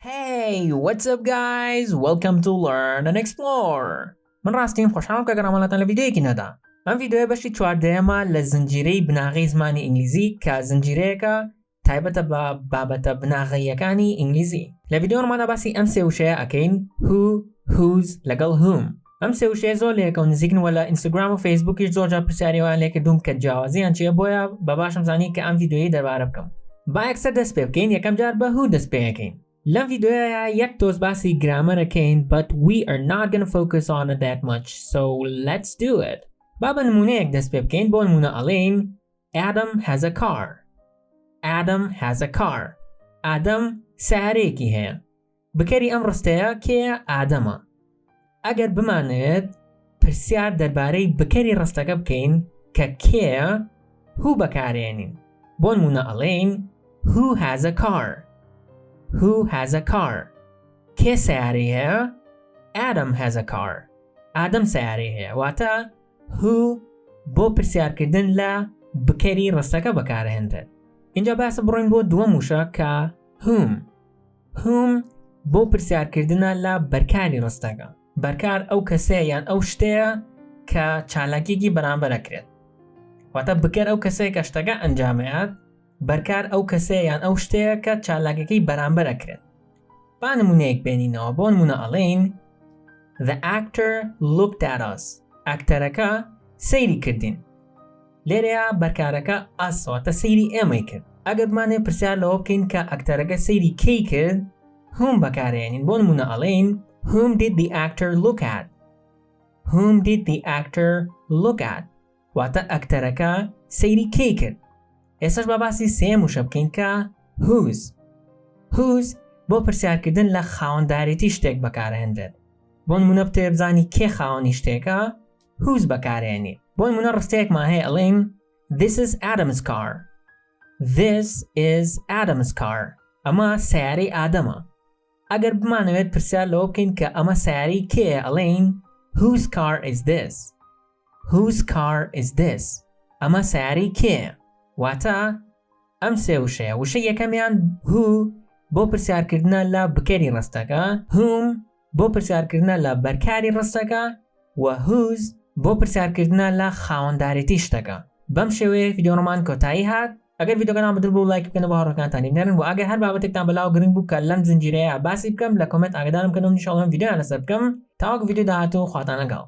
Hey, what's up guys? Welcome to Learn and Explore. من راستیم خوشحالم که گرامالاتان لویدیویکی ندا. ام ویدیو بەشی چواردەیەمە لە زنجیرەی بناغەی زمانی ئینگلیزی کە زنجیرەیەکە تایبەتە بە بابەتە بناغەییەکانی ئینگلیزی. لە ویدیۆماندا باسی ئەم سێ وشەیە ئەکەین who, whose لەگەڵ whom. ئەم سێ وشەیە زۆر لە یەکەوە نزیکن و لە ئینستاگرام و فەیسبووکیش زۆرجار پرسیاریەوەیان لێ کردووم کە جیاوازیان چییە بۆیە بە باشم زانی کە ئەم ویدیۆیی دەربارە بکەم. با یەکسەر دەست پێ بکەین یەکەم جار بە who دەست پێ یەکەین. لەم ویدیۆیە یەک تۆز باسی گرامەرەکەین but we are not gonna focus on it that much so let's do it. با بە نمونەیەک دەست پێ بکەین بۆ نمونە ئەڵێین Adam has a car. Adam has a car. ئادەم سیارەیەکی هەیە. بکەری ئەم ڕستەیە کێیە ئادەمە. ئەگەر بمانێت پرسیار دەربارەی بکەری ڕستەکە بکەین کە کێیە who بەکارێنین. بۆ نمونە ئەڵێین who has a car. Who has a car? کێ سیارەی هەیە؟ Adam has a car. ئادەم سیارەی هەیە. واتە who بۆ پرسیارکردن لە بکەری ڕستەکە بەکارهێنرێت. اینجا باسە بڕۆین بۆ دووەم وشە کە whom. whom بۆ پرسیارکردنە لە بەرکاری ڕستەکە. بەرکار ئەو کەسەیە یان ئەو شتەیە کە چالاکیێکی بەرامبەر ئەکرێت. واتە بکەر ئەو کەسەیە کە شتەکە ئەنجامەیات بەرکار ئەو کەسەیە یان ئەو شتەیە کە چالاکیەکەی بەرامبەر ئەکرێت. با نمونەیەک بێنینەوە بۆ نمونە ئەڵێین The actor looked at us. ئاکتەرەکە سەیری کردین. لێرەیە بەرکارەکە us واتە سەیری ئێمەی کرد. ئەگەر بمانێ پرسیار لەوە بکەین کە ئاکتەرەکە سەیری کەی کرد whom بەکارێنین بۆ نمونە ئەڵێین Whom did the actor look at? Whom did the actor look at? واتە ئاکتەرەکە سەیری کەی کرد. ئێستاش با باسی سێم وشە بکەین کە whose. whose بۆ پرسیارکردن لە خاوەنداریەتی شتێک بەکارهێنرێت. بۆ نمونە بتێ بزانی کێ خاوەنی شتێکە whose بەکارهێنی. بۆ نمونە ڕستەیەکمان هەیە ئەڵێین This is Adam's car. This is Adam's car. ئەمە سیارەی ئادەمە. ئەگەر بمانەوێت پرسیار لەوە بکەین کە ئەمە سیارەی کێیە ئەڵێین Whose car is this? Whose car is this? ئەمە سیارەی کێیە؟ واتە ئەم سێ وشەیە. وشە یەکەمیان who بۆ پرسیارکردنە لە بکەری ڕستەکە whom بۆ پرسیارکردنە لە بەرکاری ڕستەکە و whose بۆ پرسیارکردنە لە خاوەنداریەتی شتەکە. بەم شێوەیە ڤیدیۆڕمان کۆتایی هات. ئەگەر ڤیدیۆکەتان بەدڵ بوو لایک بکەن بۆ هاوڕێکانتانی بنێرن و ئەگەر هەر بابەتێکتان بەلاو گرنگ بوو کە لەم زنجیرەیە باسی بکەم لە کۆمنت ئاگادارم کەنەوە ئینشاڵڵا ڤیدیۆیان لەسەر بکەم. تاوەکو ڤیدیۆ داهاتوو خواتان لەگەڵ.